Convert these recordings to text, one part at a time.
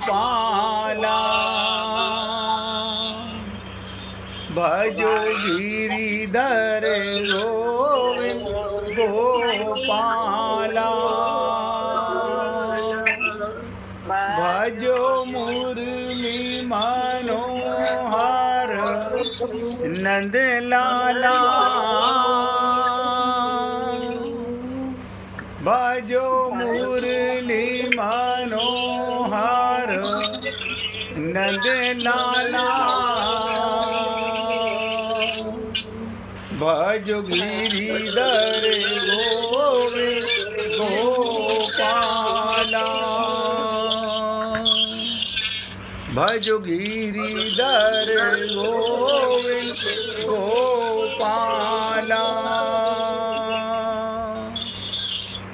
गोपाला भजो गिरिधर गोविंद गोपाला भजो मुरली मनोहर नंद लाला भजो मुरली मनोहर नंद लाला भजो गिरिधर गोविंद गोपाला भजो गिरिधर गोविंद गोपाला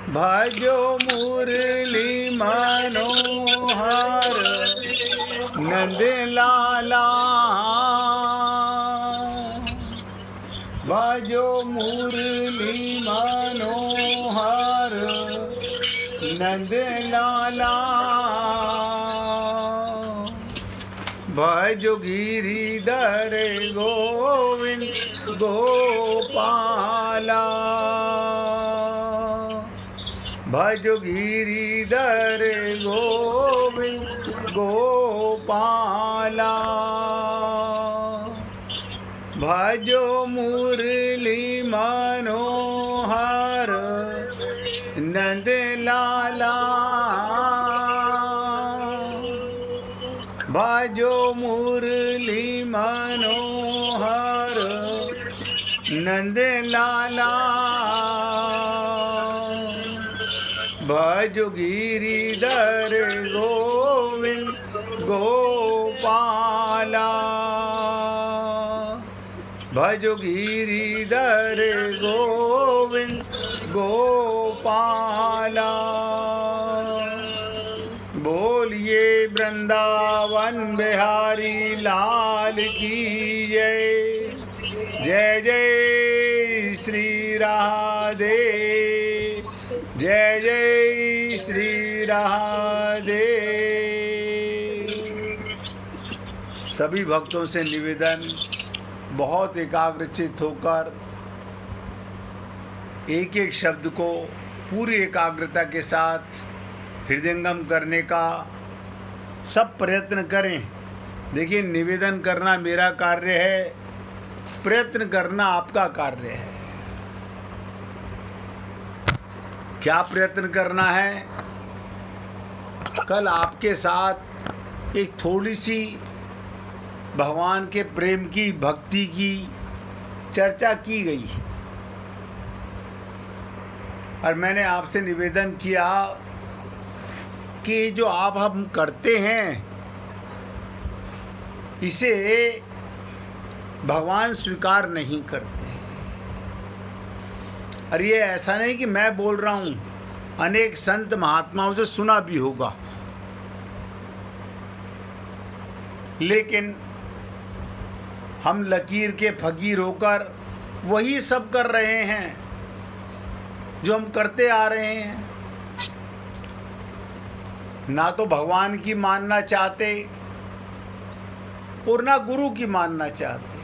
भजो मुरली मनोहर नंद लाला भजो मुरली मनोहर नंद लाला भजो गिरिधर गोविंद गोपाला भजो गिरिधर गोविंद गोपाला भजो मुरली मनोहर नंद लाला भजो मुरली मनोहर नंद लाला भजो गिरिधर गोविंद गोपाला भजो गिरिधर गोविंद गोपाला बोलिए वृंदावन बिहारी लाल की जय जय जय श्री राधे जय जय श्री राधे। सभी भक्तों से निवेदन, बहुत एकाग्रचित होकर एक एक शब्द को पूरी एकाग्रता के साथ हृदयंगम करने का सब प्रयत्न करें। देखिए, निवेदन करना मेरा कार्य है, प्रयत्न करना आपका कार्य है। क्या प्रयत्न करना है? कल आपके साथ एक थोड़ी सी भगवान के प्रेम की, भक्ति की चर्चा की गई और मैंने आपसे निवेदन किया कि जो आप हम करते हैं इसे भगवान स्वीकार नहीं करते। और ये ऐसा नहीं कि मैं बोल रहा हूँ, अनेक संत महात्माओं से सुना भी होगा, लेकिन हम लकीर के फकीर होकर वही सब कर रहे हैं जो हम करते आ रहे हैं। ना तो भगवान की मानना चाहते और ना गुरु की मानना चाहते।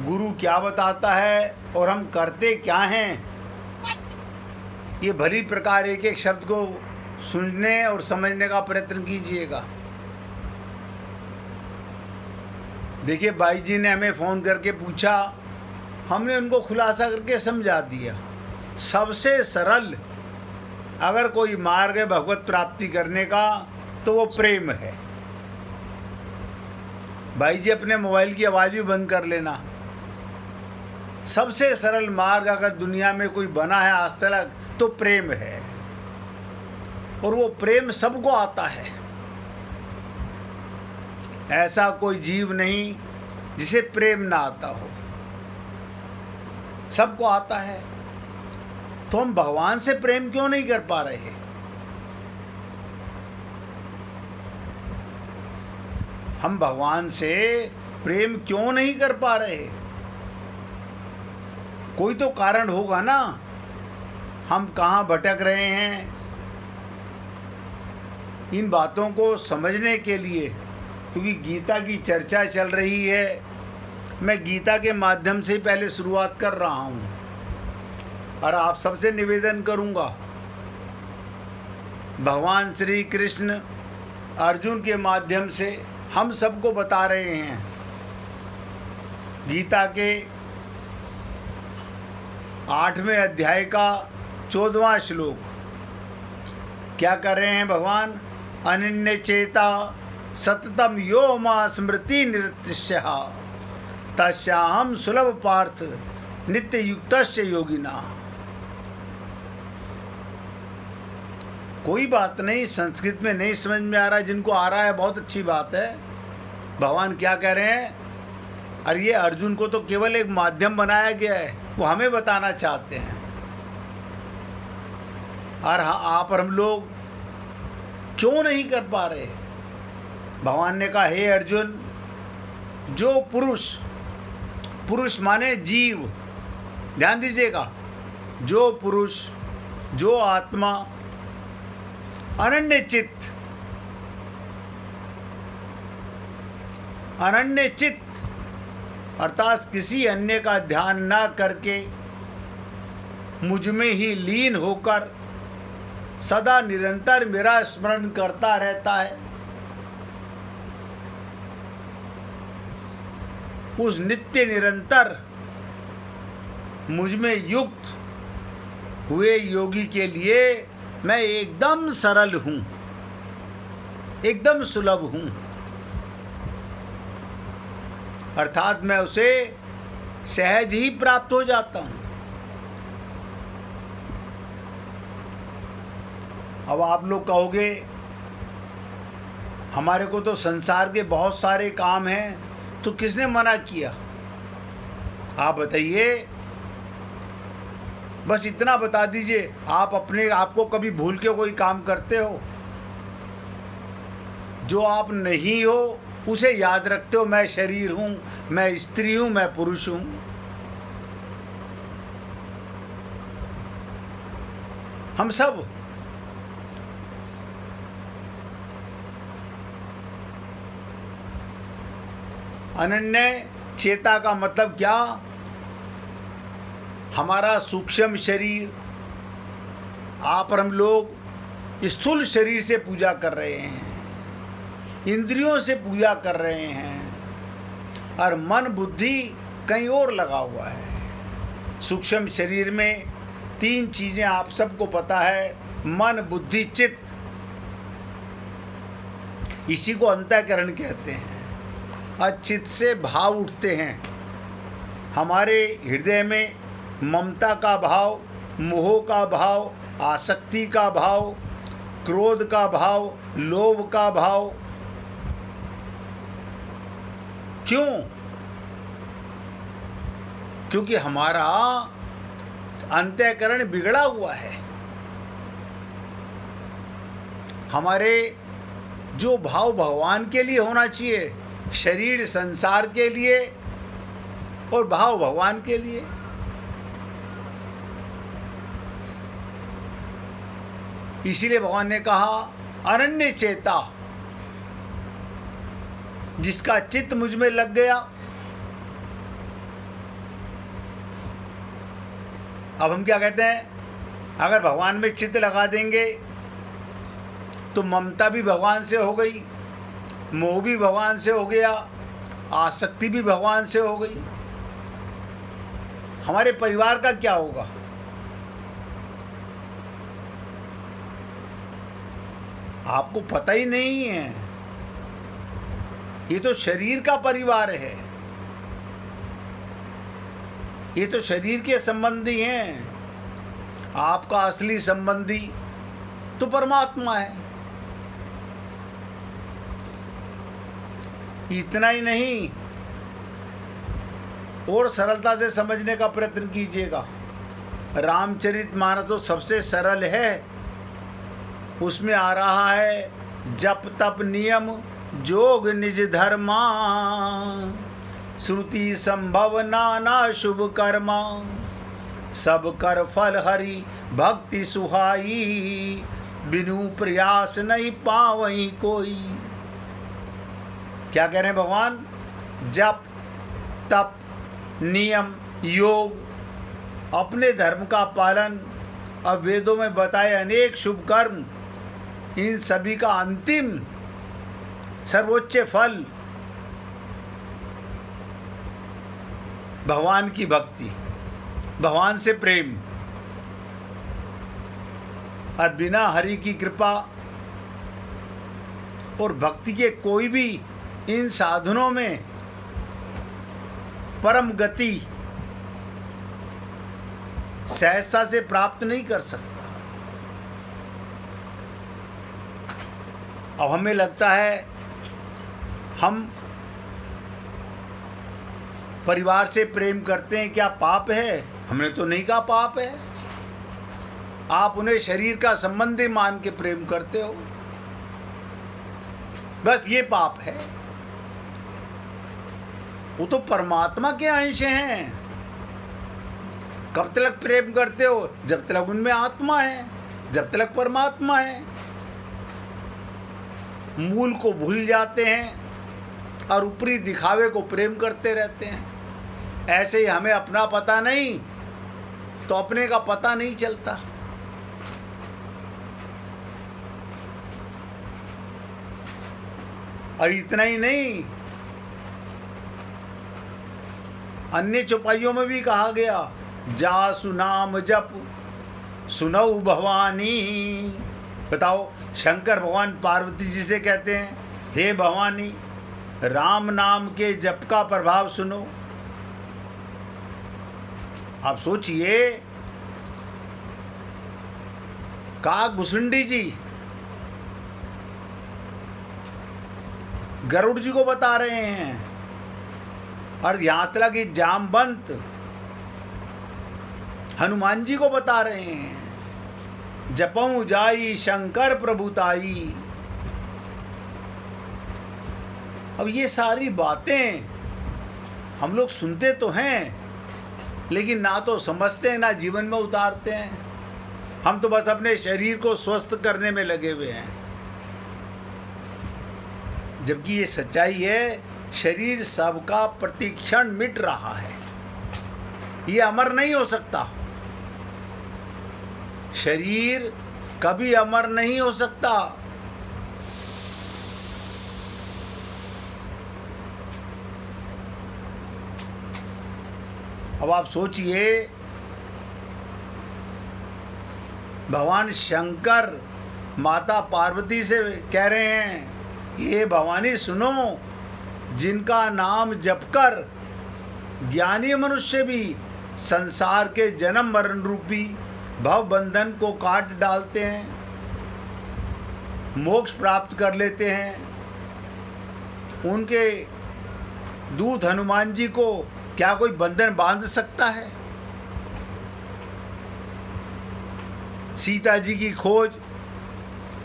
गुरु क्या बताता है और हम करते क्या हैं, ये भली प्रकार एक एक शब्द को सुनने और समझने का प्रयत्न कीजिएगा। देखिए, भाई जी ने हमें फ़ोन करके पूछा, हमने उनको खुलासा करके समझा दिया। सबसे सरल अगर कोई मार्ग है भगवत प्राप्ति करने का तो वो प्रेम है। भाई जी, अपने मोबाइल की आवाज़ भी बंद कर लेना। सबसे सरल मार्ग अगर दुनिया में कोई बना है आज तक तो प्रेम है, और वो प्रेम सबको आता है। ऐसा कोई जीव नहीं जिसे प्रेम ना आता हो, सबको आता है। तो हम भगवान से प्रेम क्यों नहीं कर पा रहे? हम भगवान से प्रेम क्यों नहीं कर पा रहे? कोई तो कारण होगा ना। हम कहाँ भटक रहे हैं, इन बातों को समझने के लिए, क्योंकि गीता की चर्चा चल रही है, मैं गीता के माध्यम से ही पहले शुरुआत कर रहा हूँ और आप सबसे निवेदन करूँगा, भगवान श्री कृष्ण अर्जुन के माध्यम से हम सबको बता रहे हैं। गीता के 8वें अध्याय का 14वां श्लोक क्या कर रहे हैं भगवान? अनन्य चेता सततम यो मा स्मृति निरतिश्य तस्याहम सुलभ पार्थ नित्य युक्तस्य योगिना। कोई बात नहीं, संस्कृत में नहीं समझ में आ रहा है, जिनको आ रहा है बहुत अच्छी बात है। भगवान क्या कह रहे हैं? अरे ये अर्जुन को तो केवल एक माध्यम बनाया गया है, वो हमें बताना चाहते हैं। और आप और हम लोग क्यों नहीं कर पा रहे? भगवान ने कहा, हे अर्जुन, जो पुरुष माने जीव, ध्यान दीजिएगा, जो पुरुष, जो आत्मा अनन्य चित्त अर्थात किसी अन्य का ध्यान ना करके मुझ में ही लीन होकर सदा निरंतर मेरा स्मरण करता रहता है, उस नित्य निरंतर मुझ में युक्त हुए योगी के लिए मैं एकदम सरल हूँ, एकदम सुलभ हूँ। अर्थात मैं उसे सहज ही प्राप्त हो जाता हूँ। अब आप लोग कहोगे, हमारे को तो संसार के बहुत सारे काम हैं, तो किसने मना किया? आप बताइए, बस इतना बता दीजिए, आप अपने आप को कभी भूल के कोई काम करते हो? जो आप नहीं हो उसे याद रखते हो, मैं शरीर हूँ, मैं स्त्री हूँ, मैं पुरुष हूँ। हम सब अनन्य चेता का मतलब क्या? हमारा सूक्ष्म शरीर, आप और हम लोग स्थूल शरीर से पूजा कर रहे हैं, इंद्रियों से पूजा कर रहे हैं, और मन बुद्धि कहीं और लगा हुआ है। सूक्ष्म शरीर में 3 चीज़ें आप सबको पता है, मन बुद्धि चित्त। इसी को अंतःकरण कहते हैं। और चित्त से भाव उठते हैं। हमारे हृदय में ममता का भाव, मोह का भाव, आसक्ति का भाव, क्रोध का भाव, लोभ का भाव। क्यों? क्योंकि हमारा अंतःकरण बिगड़ा हुआ है। हमारे जो भाव भगवान के लिए होना चाहिए, शरीर संसार के लिए और भाव भगवान के लिए। इसीलिए भगवान ने कहा, अनन्य चेता, जिसका चित्त मुझ में लग गया। अब हम क्या कहते हैं? अगर भगवान में चित्त लगा देंगे तो ममता भी भगवान से हो गई, मोह भी भगवान से हो गया, आसक्ति भी भगवान से हो गई। हमारे परिवार का क्या होगा? आपको पता ही नहीं है। ये तो शरीर का परिवार है, ये तो शरीर के संबंधी हैं। आपका असली संबंधी तो परमात्मा है। इतना ही नहीं, और सरलता से समझने का प्रयत्न कीजिएगा। रामचरितमानस तो सबसे सरल है। उसमें आ रहा है, जप तप नियम जोग निज धर्मा, श्रुति संभव नाना शुभ कर्मा, सब कर फल हरि भक्ति सुहाई, बिनु प्रयास नहीं पावई कोई। क्या कह रहे हैं भगवान? जप, तप, नियम, योग, अपने धर्म का पालन और वेदों में बताए अनेक शुभ कर्म, इन सभी का अंतिम सर्वोच्च फल भगवान की भक्ति, भगवान से प्रेम। और बिना हरि की कृपा और भक्ति के कोई भी इन साधनों में परम गति सहजता से प्राप्त नहीं कर सकता। अब हमें लगता है हम परिवार से प्रेम करते हैं, क्या पाप है? हमने तो नहीं कहा पाप है। आप उन्हें शरीर का संबंधी मान के प्रेम करते हो, बस ये पाप है। वो तो परमात्मा के अंश हैं। कब तक प्रेम करते हो? जब तक उनमें आत्मा है, जब तक परमात्मा है। मूल को भूल जाते हैं और ऊपरी दिखावे को प्रेम करते रहते हैं। ऐसे ही हमें अपना पता नहीं तो अपने का पता नहीं चलता। और इतना ही नहीं, अन्य चौपाइयों में भी कहा गया, जा सुनाम जप सुनऊ भवानी। बताओ, शंकर भगवान पार्वती जी से कहते हैं, हे भवानी, राम नाम के जप का प्रभाव सुनो। आप सोचिए, काग भुसुंडी जी गरुड़ जी को बता रहे हैं, और यहां तक कि जामवंत हनुमान जी को बता रहे हैं, जपऊं जाई शंकर प्रभुताई। अब ये सारी बातें हम लोग सुनते तो हैं, लेकिन ना तो समझते हैं ना जीवन में उतारते हैं। हम तो बस अपने शरीर को स्वस्थ करने में लगे हुए हैं, जबकि ये सच्चाई है, शरीर सबका प्रतिक्षण मिट रहा है। ये अमर नहीं हो सकता। शरीर कभी अमर नहीं हो सकता। अब आप सोचिए, भगवान शंकर माता पार्वती से कह रहे हैं, हे भवानी सुनो, जिनका नाम जपकर ज्ञानी मनुष्य भी संसार के जन्म मरण रूपी भव बंधन को काट डालते हैं, मोक्ष प्राप्त कर लेते हैं। उनके दूत हनुमान जी को क्या कोई बंधन बांध सकता है? सीता जी की खोज,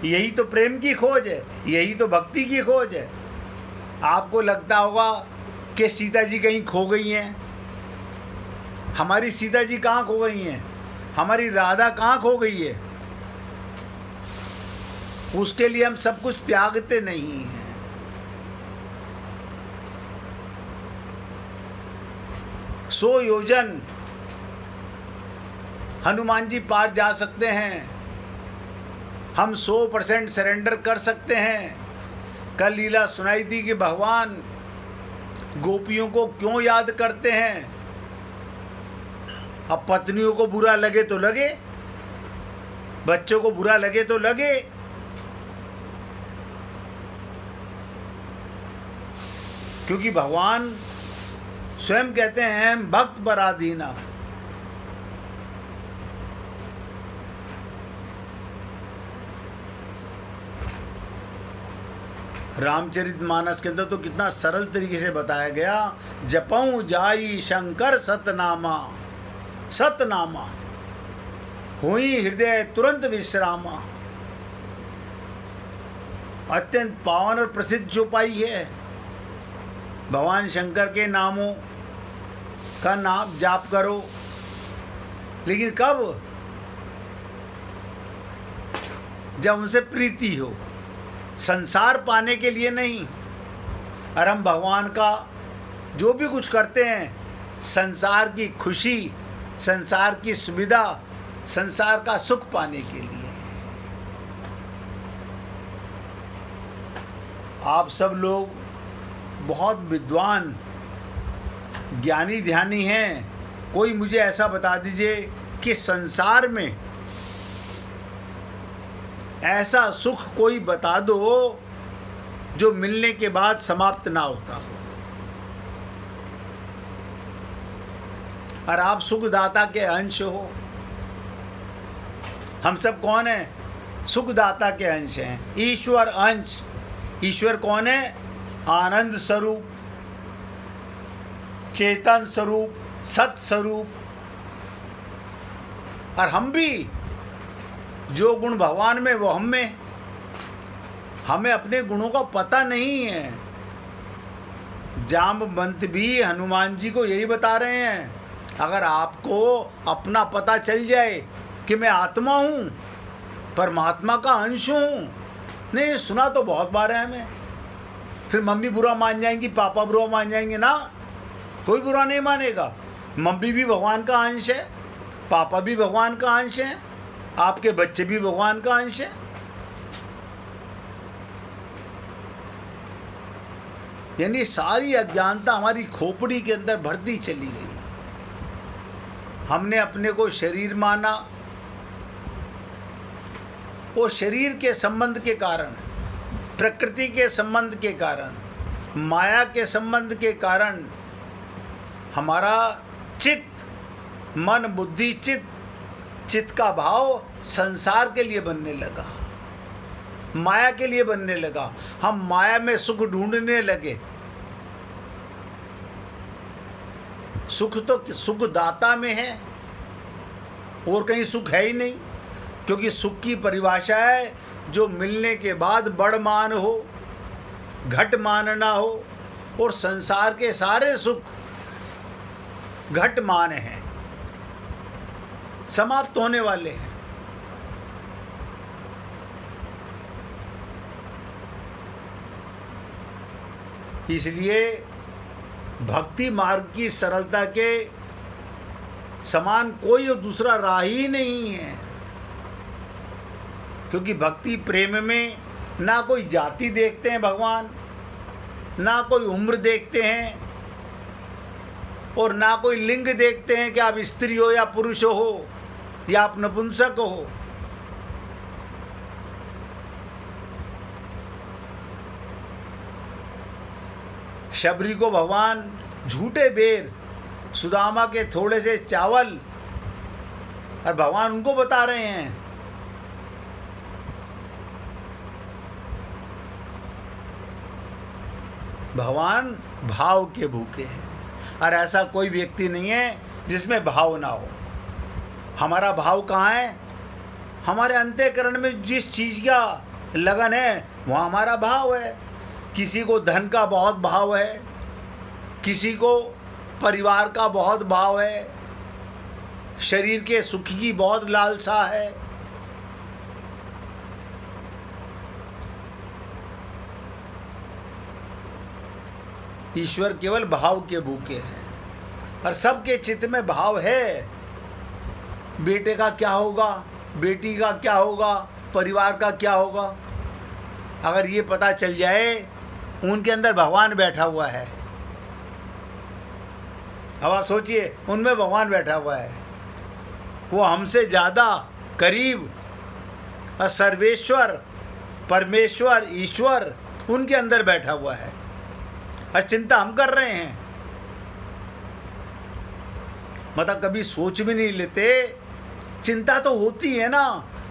यही तो प्रेम की खोज है, यही तो भक्ति की खोज है। आपको लगता होगा कि सीता जी कहीं खो गई हैं। हमारी सीता जी कहाँ खो गई हैं? हमारी राधा कहाँ खो गई है? उसके लिए हम सब कुछ त्यागते नहीं हैं। सौ योजन हनुमान जी पार जा सकते हैं। हम 100% सरेंडर कर सकते हैं। कल लीला सुनाई थी कि भगवान गोपियों को क्यों याद करते हैं। अब पत्नियों को बुरा लगे तो लगे, बच्चों को बुरा लगे तो लगे, क्योंकि भगवान स्वयं कहते हैं भक्त पराधीना। रामचरितमानस के अंदर तो कितना सरल तरीके से बताया गया, जपऊं जाई शंकर सतनामा, सतनामा हुई हृदय तुरंत विश्रामा। अत्यंत पावन और प्रसिद्ध चौपाई है। भगवान शंकर के नामों का नाम जाप करो, लेकिन कब? जब उनसे प्रीति हो, संसार पाने के लिए नहीं। और हम भगवान का जो भी कुछ करते हैं, संसार की खुशी, संसार की सुविधा, संसार का सुख पाने के लिए। आप सब लोग बहुत विद्वान ज्ञानी ध्यानी हैं। कोई मुझे ऐसा बता दीजिए कि संसार में ऐसा सुख कोई बता दो जो मिलने के बाद समाप्त ना होता हो। और आप सुखदाता के अंश हो। हम सब कौन है? सुखदाता के अंश हैं, ईश्वर अंश। ईश्वर कौन है? आनंद स्वरूप, चेतन स्वरूप, सत स्वरूप। और हम भी जो गुण भगवान में वो हम में। हमें अपने गुणों का पता नहीं है। जामवंत भी हनुमान जी को यही बता रहे हैं, अगर आपको अपना पता चल जाए कि मैं आत्मा हूँ, परमात्मा का अंश हूँ। नहीं, सुना तो बहुत बार है हमें। फिर मम्मी बुरा मान जाएंगी, पापा बुरा मान जाएंगे ना। कोई बुरा नहीं मानेगा। मम्मी भी भगवान का अंश है, पापा भी भगवान का अंश है, आपके बच्चे भी भगवान का अंश है। यानी सारी अज्ञानता हमारी खोपड़ी के अंदर भरती चली गई। हमने अपने को शरीर माना। वो शरीर के संबंध के कारण, प्रकृति के संबंध के कारण, माया के संबंध के कारण हमारा चित्त, मन, बुद्धि, चित्त का भाव संसार के लिए बनने लगा, माया के लिए बनने लगा। हम माया में सुख ढूंढने लगे। सुख तो सुखदाता में है, और कहीं सुख है ही नहीं। क्योंकि सुख की परिभाषा है जो मिलने के बाद बड़ मान हो, घट मान ना हो। और संसार के सारे सुख घट मान हैं, समाप्त होने वाले हैं। इसलिए भक्ति मार्ग की सरलता के समान कोई और दूसरा राह ही नहीं है। क्योंकि भक्ति प्रेम में ना कोई जाति देखते हैं भगवान, ना कोई उम्र देखते हैं, और ना कोई लिंग देखते हैं कि आप स्त्री हो या पुरुष हो या आप नपुंसक हो। शबरी को भगवान झूठे बेर, सुदामा के थोड़े से चावल, और भगवान उनको बता रहे हैं। भगवान भाव के भूखे हैं। और ऐसा कोई व्यक्ति नहीं है जिसमें भाव ना हो। हमारा भाव कहाँ है? हमारे अंतःकरण में जिस चीज़ का लगन है वहाँ हमारा भाव है। किसी को धन का बहुत भाव है, किसी को परिवार का बहुत भाव है, शरीर के सुख की बहुत लालसा है। ईश्वर केवल भाव के भूखे हैं। और सबके चित्त में भाव है। बेटे का क्या होगा, बेटी का क्या होगा, परिवार का क्या होगा। अगर ये पता चल जाए उनके अंदर भगवान बैठा हुआ है। अब आप सोचिए, उनमें भगवान बैठा हुआ है, वो हमसे ज़्यादा करीब। और सर्वेश्वर, परमेश्वर, ईश्वर उनके अंदर बैठा हुआ है, और चिंता हम कर रहे हैं। मतलब कभी सोच भी नहीं लेते। चिंता तो होती है ना,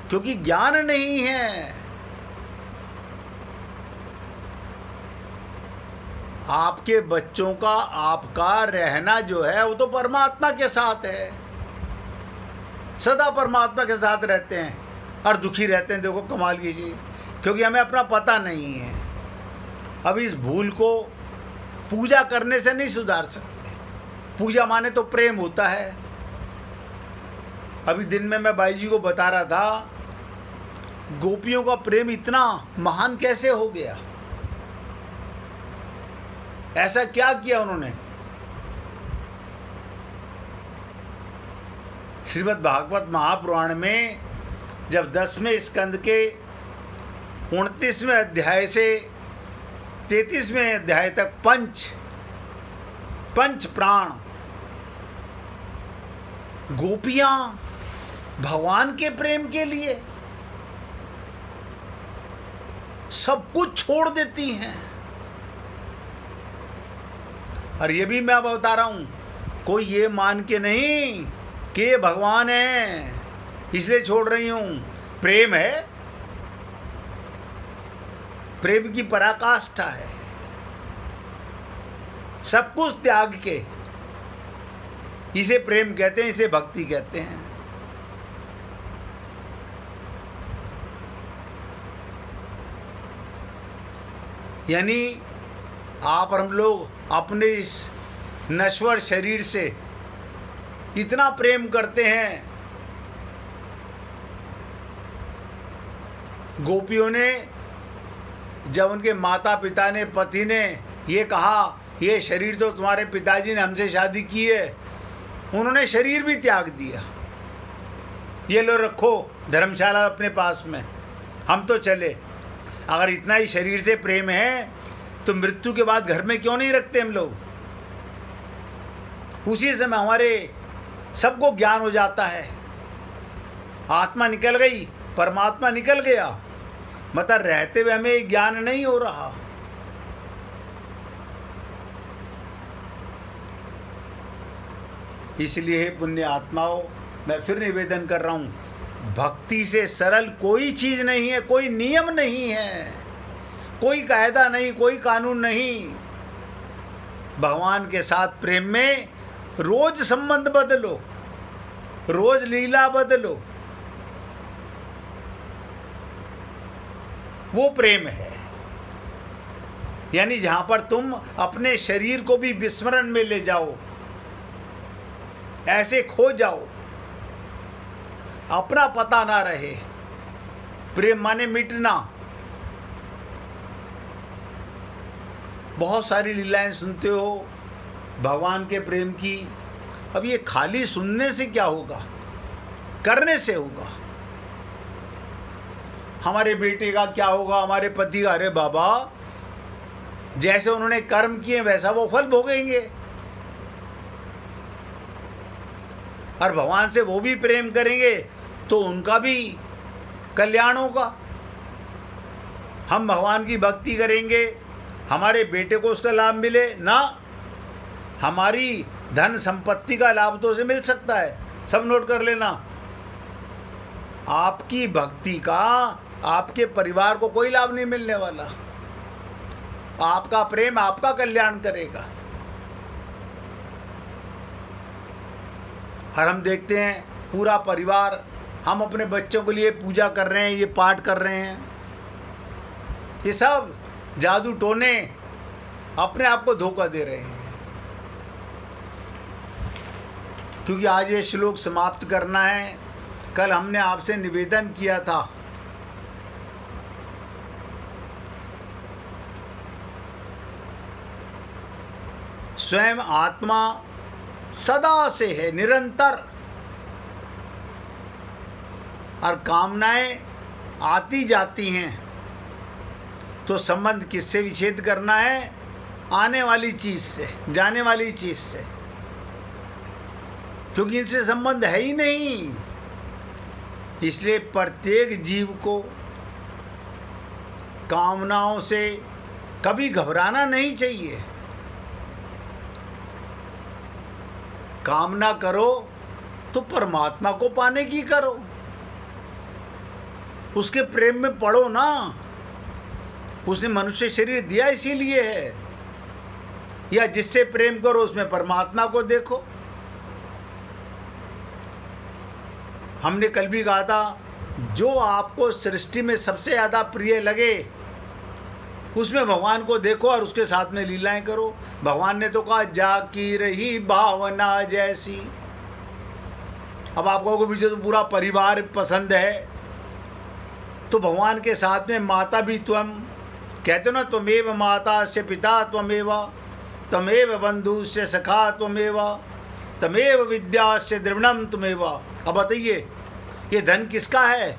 क्योंकि ज्ञान नहीं है। आपके बच्चों का, आपका रहना जो है वो तो परमात्मा के साथ है। सदा परमात्मा के साथ रहते हैं और दुखी रहते हैं। देखो कमाल की चीज़, क्योंकि हमें अपना पता नहीं है। अब इस भूल को पूजा करने से नहीं सुधार सकते। पूजा माने तो प्रेम होता है। अभी दिन में मैं भाई जी को बता रहा था गोपियों का प्रेम इतना महान कैसे हो गया? ऐसा क्या किया उन्होंने? श्रीमद् भागवत महापुराण में जब 10वें स्कंद के 29वें अध्याय से 33वें अध्याय तक पंच प्राण गोपियां भगवान के प्रेम के लिए सब कुछ छोड़ देती हैं। और ये भी मैं अब बता रहा हूं, कोई ये मान के नहीं कि ये भगवान है इसलिए छोड़ रही हूं। प्रेम है, प्रेम की पराकाष्ठा है। सब कुछ त्याग के, इसे प्रेम कहते हैं, इसे भक्ति कहते हैं। यानी आप और हम लोग अपने इस नश्वर शरीर से इतना प्रेम करते हैं। गोपियों ने जब उनके माता पिता ने, पति ने ये कहा, ये शरीर तो तुम्हारे पिताजी ने हमसे शादी की है, उन्होंने शरीर भी त्याग दिया। ये लो रखो धर्मशाला अपने पास में, हम तो चले। अगर इतना ही शरीर से प्रेम है तो मृत्यु के बाद घर में क्यों नहीं रखते हम लोग? उसी समय हमारे सबको ज्ञान हो जाता है। आत्मा निकल गई, परमात्मा निकल गया, मतलब रहते हुए हमें ज्ञान नहीं हो रहा। इसलिए पुण्य आत्माओं, मैं फिर निवेदन कर रहा हूं, भक्ति से सरल कोई चीज नहीं है, कोई नियम नहीं है, कोई कायदा नहीं, कोई कानून नहीं। भगवान के साथ प्रेम में रोज संबंध बदलो, रोज लीला बदलो, वो प्रेम है। यानी जहां पर तुम अपने शरीर को भी विस्मरण में ले जाओ, ऐसे खो जाओ, अपना पता ना रहे। प्रेम माने मिटना। बहुत सारी लीलाएं सुनते हो भगवान के प्रेम की। अब ये खाली सुनने से क्या होगा, करने से होगा। हमारे बेटे का क्या होगा, हमारे पति का? अरे बाबा, जैसे उन्होंने कर्म किए वैसा वो फल भोगेंगे। और भगवान से वो भी प्रेम करेंगे तो उनका भी कल्याण होगा। हम भगवान की भक्ति करेंगे, हमारे बेटे को उसका लाभ मिले ना, हमारी धन संपत्ति का लाभ तो उसे मिल सकता है। सब नोट कर लेना, आपकी भक्ति का आपके परिवार को कोई लाभ नहीं मिलने वाला। आपका प्रेम आपका कल्याण करेगा। और हम देखते हैं पूरा परिवार, हम अपने बच्चों के लिए पूजा कर रहे हैं, ये पाठ कर रहे हैं, ये सब जादू टोने अपने आप को धोखा दे रहे हैं। क्योंकि आज ये श्लोक समाप्त करना है। कल हमने आपसे निवेदन किया था, स्वयं आत्मा सदा से है, निरंतर, और कामनाएं आती जाती हैं। तो संबंध किससे विच्छेद करना है? आने वाली चीज से, जाने वाली चीज से, क्योंकि इनसे संबंध है ही नहीं। इसलिए प्रत्येक जीव को कामनाओं से कभी घबराना नहीं चाहिए। कामना करो तो परमात्मा को पाने की करो, उसके प्रेम में पड़ो ना। उसने मनुष्य शरीर दिया इसीलिए है। या जिससे प्रेम करो उसमें परमात्मा को देखो। हमने कल भी कहा था, जो आपको सृष्टि में सबसे ज़्यादा प्रिय लगे उसमें भगवान को देखो और उसके साथ में लीलाएं करो। भगवान ने तो कहा, जा की रही भावना जैसी। अब आपको मुझे तो पूरा परिवार पसंद है, तो भगवान के साथ में माता भी त्वम, कहते हो ना, त्वमेव माता से पिता त्वमेव, तमेव बंधु से सखा त्वमेव, तमेव विद्या से द्रविणम त्वमेव। अब बताइए, ये धन किसका है,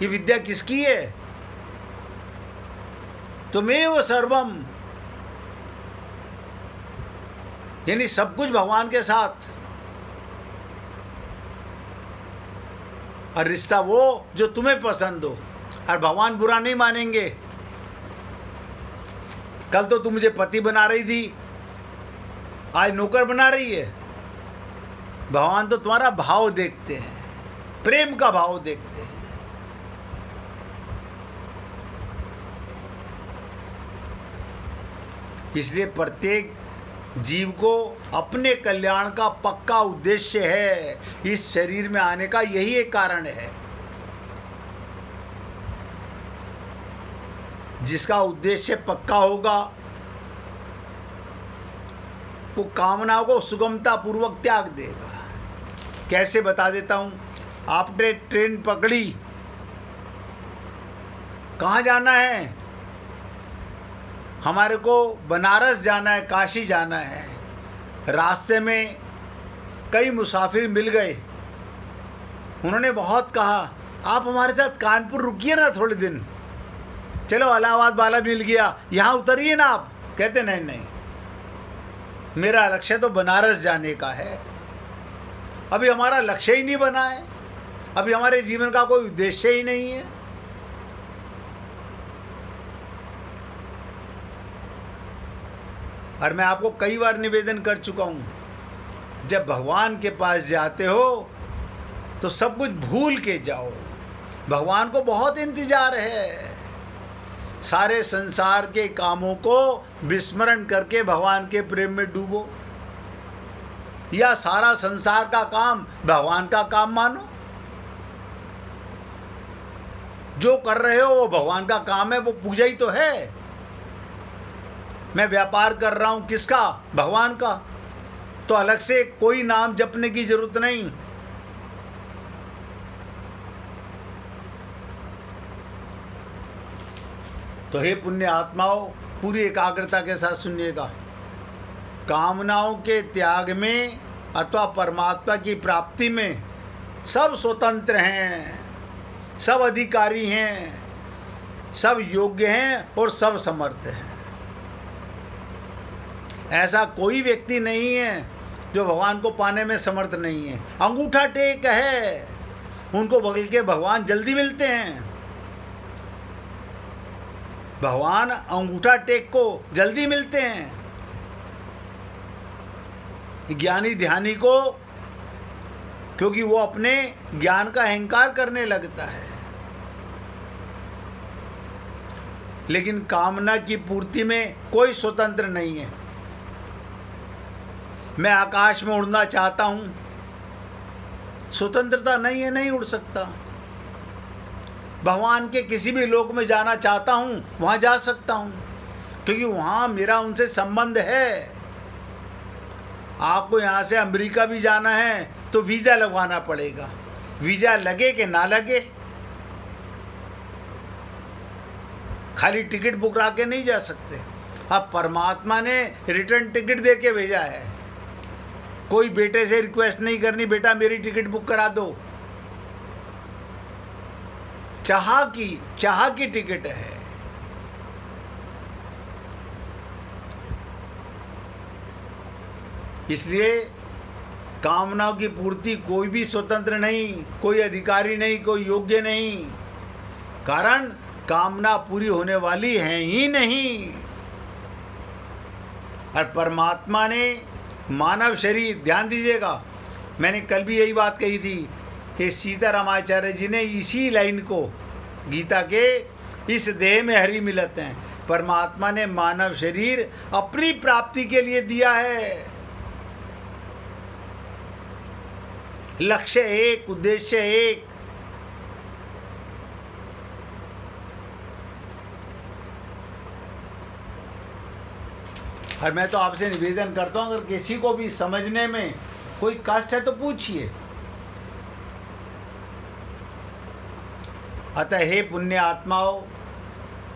ये विद्या किसकी है? त्वमेव सर्वम, यानी सब कुछ भगवान के साथ। और रिश्ता वो जो तुम्हें पसंद हो, और भगवान बुरा नहीं मानेंगे। कल तो तू मुझे पति बना रही थी, आज नौकर बना रही है। भगवान तो तुम्हारा भाव देखते हैं, प्रेम का भाव देखते हैं। इसलिए प्रत्येक जीव को अपने कल्याण का पक्का उद्देश्य है। इस शरीर में आने का यही एक कारण है, जिसका उद्देश्य पक्का होगा वो कामनाओं को सुगमता पूर्वक त्याग देगा। कैसे बता देता हूं। आपने ट्रेन पकड़ी, कहाँ जाना है? हमारे को बनारस जाना है, काशी जाना है। रास्ते में कई मुसाफिर मिल गए, उन्होंने बहुत कहा आप हमारे साथ कानपुर रुकिए ना थोड़े दिन, चलो इलाहाबाद वाला मिल गया, यहाँ उतरिए ना आप। कहते नहीं नहीं, मेरा लक्ष्य तो बनारस जाने का है। अभी हमारा लक्ष्य ही नहीं बना है, अभी हमारे जीवन का कोई उद्देश्य ही नहीं है। और मैं आपको कई बार निवेदन कर चुका हूँ, जब भगवान के पास जाते हो तो सब कुछ भूल के जाओ। भगवान को बहुत इंतजार है। सारे संसार के कामों को विस्मरण करके भगवान के प्रेम में डूबो, या सारा संसार का काम भगवान का काम मानो। जो कर रहे हो वो भगवान का काम है, वो पूजा ही तो है। मैं व्यापार कर रहा हूं किसका? भगवान का। तो अलग से कोई नाम जपने की जरूरत नहीं। तो हे पुण्य आत्माओं, पूरी एकाग्रता के साथ सुनिएगा। कामनाओं के त्याग में अथवा परमात्मा की प्राप्ति में सब स्वतंत्र हैं, सब अधिकारी हैं, सब योग्य हैं और सब समर्थ हैं। ऐसा कोई व्यक्ति नहीं है जो भगवान को पाने में समर्थ नहीं है। अंगूठा टेक है, उनको बगल के भगवान जल्दी मिलते हैं। भगवान अंगूठा टेक को जल्दी मिलते हैं। ज्ञानी ध्यानी को, क्योंकि वो अपने ज्ञान का अहंकार करने लगता है। लेकिन कामना की पूर्ति में कोई स्वतंत्र नहीं है। मैं आकाश में उड़ना चाहता हूं, स्वतंत्रता नहीं है, नहीं उड़ सकता। भगवान के किसी भी लोक में जाना चाहता हूं, वहां जा सकता हूं, क्योंकि वहां मेरा उनसे संबंध है। आपको यहां से अमेरिका भी जाना है तो वीज़ा लगवाना पड़ेगा। वीज़ा लगे कि ना लगे, खाली टिकट बुक करा के नहीं जा सकते। अब परमात्मा ने रिटर्न टिकट दे के भेजा है। कोई बेटे से रिक्वेस्ट नहीं करनी, बेटा मेरी टिकट बुक करा दो। चाह की टिकट है। इसलिए कामनाओं की पूर्ति कोई भी स्वतंत्र नहीं, कोई अधिकारी नहीं, कोई योग्य नहीं। कारण कामना पूरी होने वाली है ही नहीं। और परमात्मा ने मानव शरीर, ध्यान दीजिएगा, मैंने कल भी यही बात कही थी कि सीतारामाचार्य जी ने इसी लाइन को गीता के इस देह में हरि मिलत हैं। परमात्मा ने मानव शरीर अपनी प्राप्ति के लिए दिया है। लक्ष्य एक, उद्देश्य एक। और मैं तो आपसे निवेदन करता हूं, अगर किसी को भी समझने में कोई कष्ट है तो पूछिए। अतः हे पुण्य आत्माओं,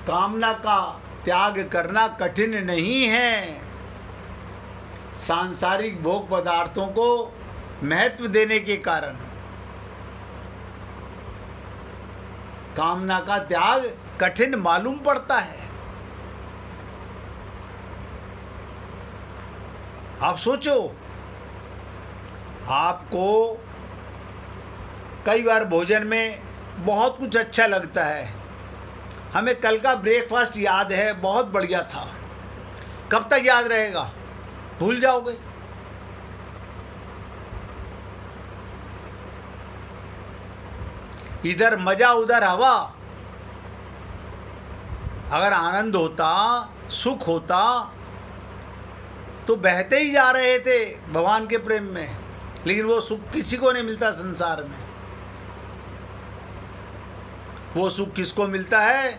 कामना का त्याग करना कठिन नहीं है। सांसारिक भोग पदार्थों को महत्व देने के कारण कामना का त्याग कठिन मालूम पड़ता है। आप सोचो, आपको कई बार भोजन में बहुत कुछ अच्छा लगता है। हमें कल का ब्रेकफास्ट याद है, बहुत बढ़िया था। कब तक याद रहेगा? भूल जाओगे। इधर मजा उधर हवा। अगर आनंद होता, सुख होता तो बहते ही जा रहे थे भगवान के प्रेम में, लेकिन वो सुख किसी को नहीं मिलता संसार में। वो सुख किसको मिलता है?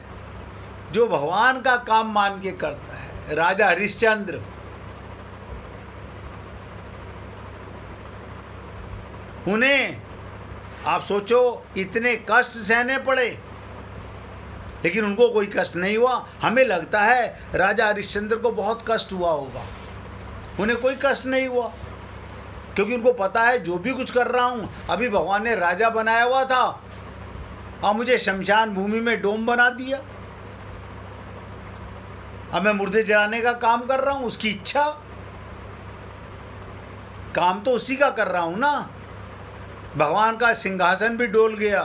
जो भगवान का काम मान के करता है। राजा हरिश्चंद्र, उन्हें आप सोचो इतने कष्ट सहने पड़े, लेकिन उनको कोई कष्ट नहीं हुआ। हमें लगता है राजा हरिश्चंद्र को बहुत कष्ट हुआ होगा, उन्हें कोई कष्ट नहीं हुआ, क्योंकि उनको पता है जो भी कुछ कर रहा हूँ, अभी भगवान ने राजा बनाया हुआ था और मुझे शमशान भूमि में डोम बना दिया। अब मैं मुर्दे जलाने का काम कर रहा हूँ, उसकी इच्छा। काम तो उसी का कर रहा हूँ ना। भगवान का सिंहासन भी डोल गया।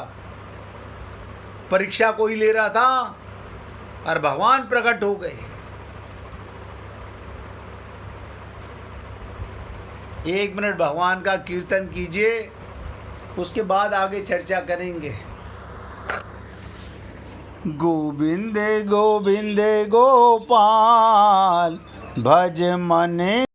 परीक्षा कोई ले रहा था और भगवान प्रकट हो गए। एक मिनट भगवान का कीर्तन कीजिए, उसके बाद आगे चर्चा करेंगे। गोविंद गोविंद गोपाल भज मन